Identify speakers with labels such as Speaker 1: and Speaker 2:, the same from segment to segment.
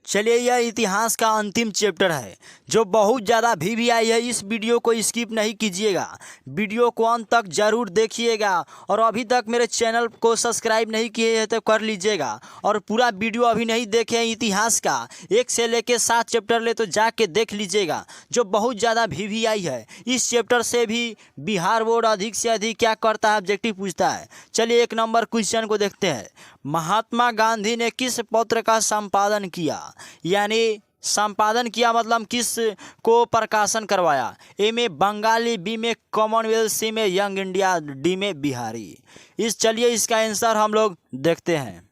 Speaker 1: चलिए, यह इतिहास का अंतिम चैप्टर है जो बहुत ज़्यादा वीवीआई है। इस वीडियो को स्किप नहीं कीजिएगा, वीडियो को अंत तक ज़रूर देखिएगा। और अभी तक मेरे चैनल को सब्सक्राइब नहीं किए हैं तो कर लीजिएगा। और पूरा वीडियो अभी नहीं देखे हैं इतिहास का 1 से लेकर 7 चैप्टर ले तो जाके देख लीजिएगा, जो बहुत ज़्यादा वीवीआई है। इस चैप्टर से भी बिहार बोर्ड अधिक से अधिक क्या करता है, ऑब्जेक्टिव पूछता है। चलिए 1 नंबर क्वेश्चन को देखते हैं। महात्मा गांधी ने किस पत्र का संपादन किया? यानी संपादन किया मतलब किस को प्रकाशन करवाया? ए में बंगाली, बी में कॉमनवेल्थ, सी में यंग इंडिया, डी में बिहारी। चलिए इसका आंसर हम लोग देखते हैं।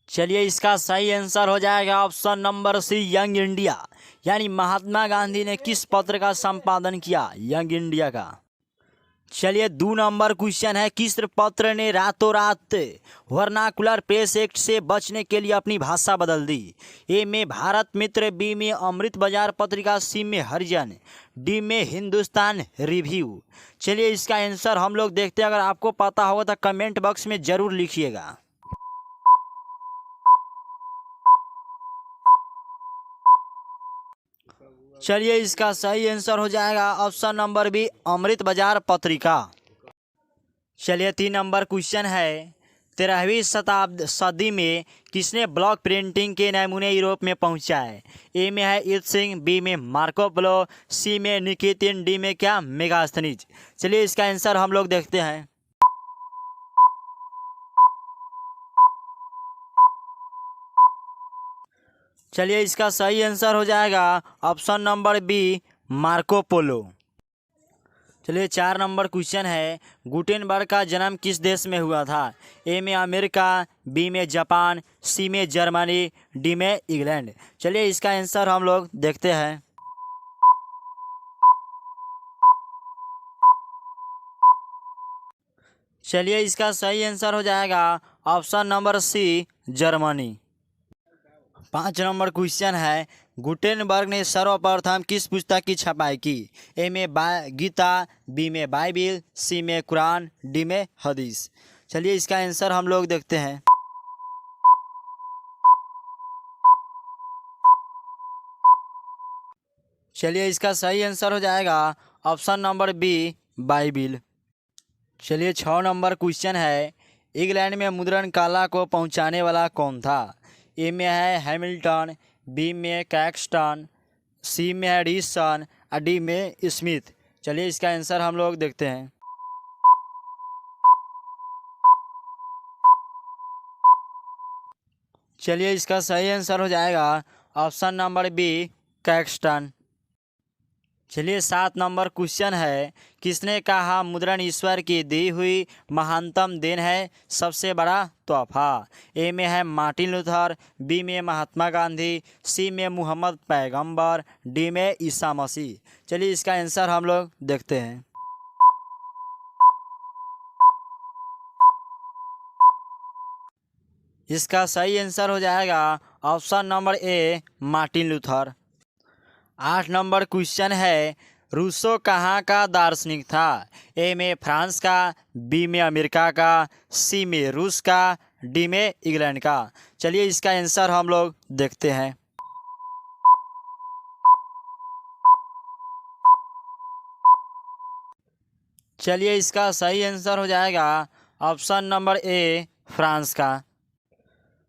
Speaker 1: चलिए इसका सही आंसर हो जाएगा option number C, Young India. यानी महात्मा गांधी ने किस पत्र का संपादन किया? यंग इंडिया का। चलिए 2 नंबर क्वेश्चन है। किस पत्र ने रातों रात वर्नाकुलर प्रेस एक्ट से बचने के लिए अपनी भाषा बदल दी? ए में भारत मित्र, बी में अमृत बाजार पत्रिका, सी में हरिजन, डी में हिंदुस्तान रिव्यू। चलिए इसका आंसर हम लोग देखते हैं। अगर आपको पता होगा तो कमेंट बॉक्स में ज़रूर लिखिएगा। चलिए इसका सही आंसर हो जाएगा ऑप्शन नंबर बी, अमृत बाजार पत्रिका। चलिए 3 नंबर क्वेश्चन है। 13वीं सदी में किसने ब्लॉक प्रिंटिंग के नमूने यूरोप में पहुंचाए? ए में है ईद सिंह, बी में मार्को पोलो, सी में निकितिन, डी में क्या मेगास्थनीज। चलिए इसका आंसर हम लोग देखते हैं। चलिए इसका सही आंसर हो जाएगा option number B, Marco Polo. चलिए 4 नंबर क्वेश्चन है। गुटेनबर्ग का जन्म किस देश में हुआ था? ए में अमेरिका, बी में जापान, सी में जर्मनी, डी में इंग्लैंड। चलिए इसका आंसर हम लोग देखते हैं। चलिए इसका सही आंसर हो जाएगा ऑप्शन नंबर सी, जर्मनी। 5 नंबर क्वेश्चन है। गुटेनबर्ग ने सर्वप्रथम किस पुस्तक की छपाई की? ए में गीता, बी में बाइबिल, सी में कुरान, डी में हदीस। चलिए इसका आंसर हम लोग देखते हैं। चलिए इसका सही आंसर हो जाएगा ऑप्शन नंबर बी, बाइबिल। चलिए 6 नंबर क्वेश्चन है। इंग्लैंड में मुद्रण कला को पहुंचाने वाला कौन था? ए में है हैमिल्टन, बी में कैक्सटन, सी में है एडिसन और डी में स्मिथ। चलिए इसका आंसर हम लोग देखते हैं। चलिए इसका सही आंसर हो जाएगा ऑप्शन नंबर बी, कैक्सटन। चलिए 7 नंबर क्वेश्चन है। किसने कहा मुद्रण ईश्वर की दी हुई महानतम देन है, सबसे बड़ा तोहफा? ए में है मार्टिन लूथर, बी में महात्मा गांधी, सी में मुहम्मद पैगंबर, डी में ईसा मसीह। चलिए इसका आंसर हम लोग देखते हैं। इसका सही आंसर हो जाएगा option number A, Martin Luther. 8 number question है। रूसो कहाँ का दार्शनिक था? ए में फ्रांस का, बी में अमेरिका का, सी में रूस का, डी में इंग्लैंड का। चलिए इसका आंसर हम लोग देखते हैं। चलिए इसका सही आंसर हो जाएगा ऑप्शन नंबर ए, फ्रांस का।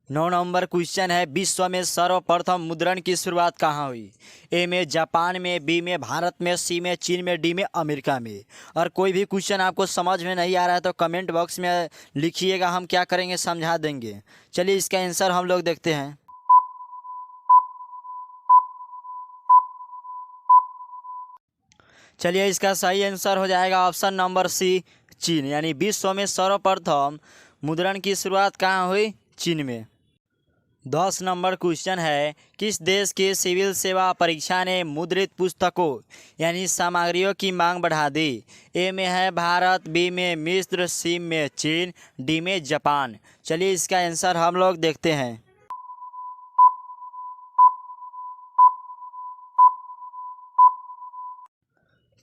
Speaker 1: 9 नंबर क्वेश्चन है। विश्व में सर्वप्रथम मुद्रण की शुरुआत कहाँ हुई? ए में जापान में, बी में भारत में, सी में चीन में, डी में अमेरिका में। और कोई भी क्वेश्चन आपको समझ में नहीं आ रहा है तो कमेंट बॉक्स में लिखिएगा, हम क्या करेंगे समझा देंगे। चलिए इसका आंसर हम लोग देखते हैं। चलिए इसका सही आंसर हो जाएगा ऑप्शन नंबर सी, चीन। यानी विश्व में सर्वप्रथम मुद्रण की शुरुआत कहाँ हुई? चीन में। 10 नंबर क्वेश्चन है। किस देश की सिविल सेवा परीक्षा ने मुद्रित पुस्तकों यानी सामग्रियों की मांग बढ़ा दी? ए में है भारत, बी में मिस्र, सी में चीन, डी में जापान। चलिए इसका आंसर हम लोग देखते हैं।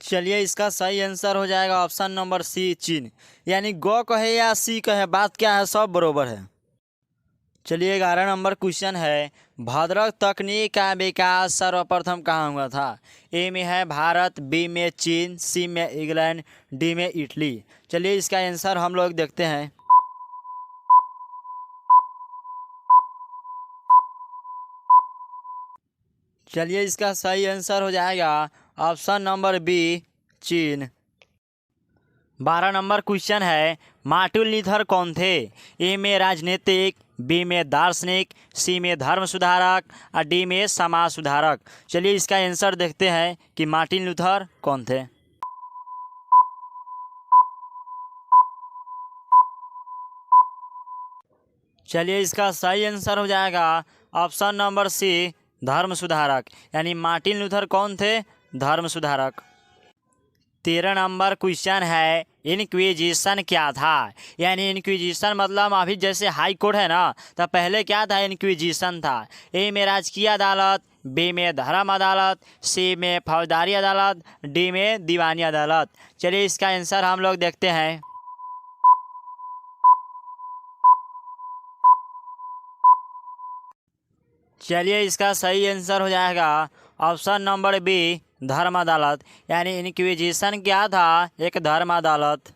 Speaker 1: चलिए इसका सही आंसर हो जाएगा ऑप्शन नंबर सी चीन। यानी गो कहे या सी कहे, बात क्या है, सब बरोबर है। चलिए 11 नंबर क्वेश्चन है, भद्रक तकनीक का विकास सर्वप्रथम कहाँ हुआ था? ए में है भारत, बी में चीन, सी में इंग्लैंड, डी में इटली। चलिए इसका आंसर हम लोग देखते हैं। चलिए इसका सही आंसर हो जाएगा ऑप्शन नंबर बी चीन। 12 नंबर क्वेश्चन है, मार्टिन लूथर कौन थे? ए में राजनीतिक, बी में दार्शनिक, सी में धर्म सुधारक और डी में समाज सुधारक। चलिए इसका आंसर देखते हैं कि मार्टिन लूथर कौन थे। चलिए इसका सही आंसर हो जाएगा ऑप्शन नंबर सी धर्म सुधारक। यानी मार्टिन लूथर कौन थे? धर्म सुधारक। 13 नंबर क्वेश्चन है, इनक्विजिशन क्या था? यानी इनक्विजिशन मतलब अभी जैसे हाई कोर्ट है ना, तो पहले क्या था? इनक्विजिशन था। ए में राजकीय अदालत, बी में धर्म अदालत, सी में फौजदारी अदालत, डी में दीवानी अदालत। चलिए इसका आंसर हम लोग देखते हैं। चलिए इसका सही आंसर हो जाएगा ऑप्शन नंबर बी धर्म अदालत। यानी इनक्विजिशन क्या था? एक धर्म अदालत।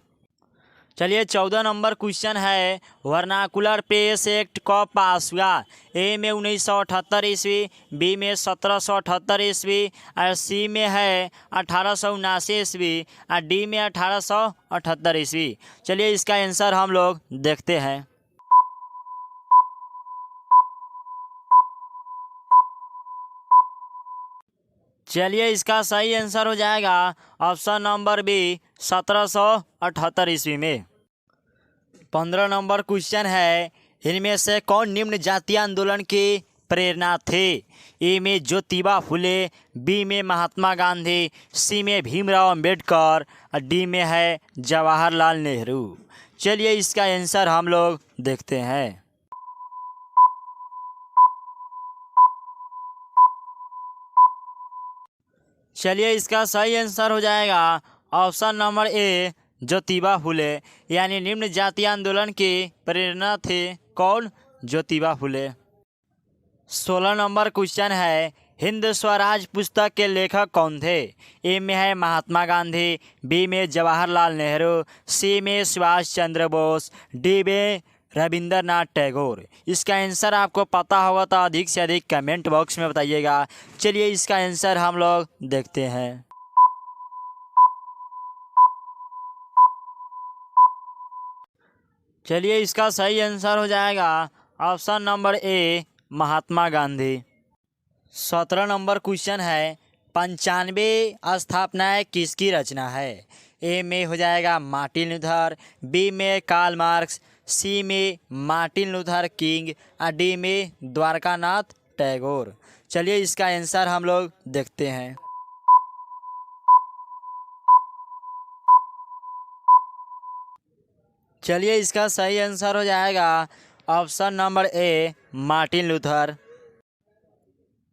Speaker 1: चलिए 14 नंबर क्वेश्चन है, वर्नाकुलर प्रेस एक्ट कब पास हुआ? ए में 1978 ईस्वी, बी में 1778 ईस्वी और सी में है 1879 ईस्वी और डी में 1878 ईस्वी। चलिए इसका आंसर हम लोग देखते हैं। चलिए इसका सही आंसर हो जाएगा ऑप्शन नंबर बी 1778 ईस्वी में। 15 नंबर क्वेश्चन है, इनमें से कौन निम्न जातीय आंदोलन की प्रेरणा थे? ए में ज्योतिबा फुले, बी में महात्मा गांधी, सी में भीमराव अंबेडकर और डी में है जवाहरलाल नेहरू। चलिए इसका आंसर हम लोग देखते हैं। चलिए इसका सही आंसर हो जाएगा option number A Jyotiba Phule. यानी निम्न जातीय आंदोलन की प्रेरणा थे कौन? ज्योतिबा फुले। 16 नंबर क्वेश्चन है, हिंद स्वराज पुस्तक के लेखक कौन थे? ए में है महात्मा गांधी, बी में जवाहरलाल नेहरू, सी में सुभाष चंद्र बोस, डी में रविंद्रनाथ टैगोर। इसका आंसर आपको पता होगा तो अधिक से अधिक कमेंट बॉक्स में बताइएगा। चलिए इसका आंसर हम लोग देखते हैं। चलिए इसका सही आंसर हो जाएगा option number A Mahatma Gandhi. 17 number question है, 95 स्थापनाएं किसकी रचना है? ए में हो जाएगा मार्टिन लूथर, बी में कार्ल मार्क्स, सी में मार्टिन लूथर किंग और डी में द्वारकानाथ टैगोर। चलिए इसका आंसर हम लोग देखते हैं। चलिए इसका सही आंसर हो जाएगा option number A Martin Luther.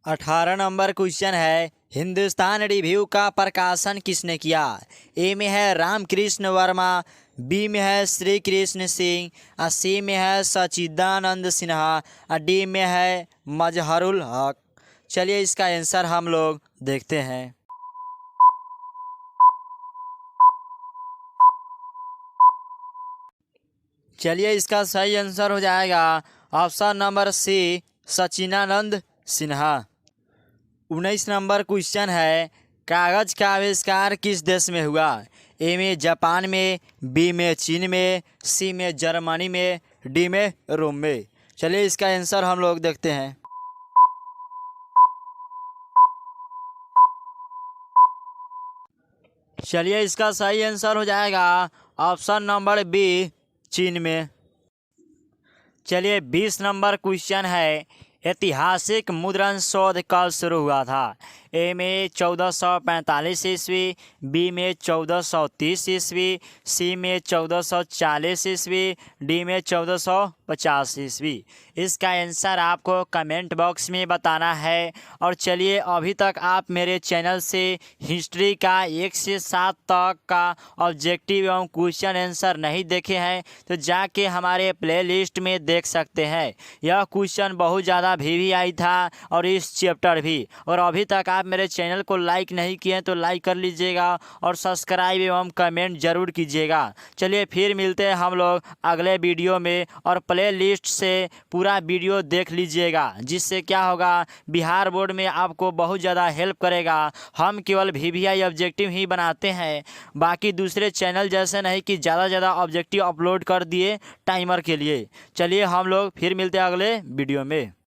Speaker 1: 18 number question है, हिंदुस्तान रिव्यू का प्रकाशन किसने किया? ए में है रामकृष्ण वर्मा, बी में है श्री कृष्ण सिंह और सी में है सच्चिदानंद सिन्हा और डी में है मजहरुल हक। चलिए इसका आंसर हम लोग देखते हैं। चलिए इसका सही आंसर हो जाएगा ऑप्शन नंबर सी सच्चिदानंद सिन्हा। 19 नंबर क्वेश्चन है, कागज का आविष्कार किस देश में हुआ? ए में जापान में, बी में चीन में, सी में जर्मनी में, डी में रोम में। चलिए इसका आंसर हम लोग देखते हैं। चलिए इसका सही आंसर हो जाएगा ऑप्शन नंबर बी चीन में। चलिए 20 नंबर क्वेश्चन है, ऐतिहासिक मुद्रण शोध कब शुरू हुआ था? ए में 1445 ईस्वी, बी में 1430 ईस्वी, सी में 1440 ईस्वी, डी में 1450 ईस्वी। इसका आंसर आपको कमेंट बॉक्स में बताना है। और चलिए, अभी तक आप मेरे चैनल से हिस्ट्री का 1 से 7 तक का ऑब्जेक्टिव एवं क्वेश्चन आंसर नहीं देखे हैं तो जाके हमारे प्लेलिस्ट में देख सकते हैं। यह क्वेश्चन बहुत ज़्यादा वीवीआई था और इस चैप्टर भी। और अभी तक आप मेरे चैनल को लाइक नहीं किए तो लाइक कर लीजिएगा और सब्सक्राइब एवं कमेंट जरूर कीजिएगा। चलिए फिर मिलते हैं हम लोग अगले वीडियो में, और प्ले लिस्ट से पूरा वीडियो देख लीजिएगा, जिससे क्या होगा, बिहार बोर्ड में आपको बहुत ज़्यादा हेल्प करेगा। हम केवल वीवीआई ऑब्जेक्टिव ही बनाते हैं, बाकी दूसरे चैनल जैसे नहीं कि ज़्यादा ऑब्जेक्टिव अपलोड कर दिए टाइमर के लिए। चलिए हम लोग फिर मिलते हैं अगले वीडियो में।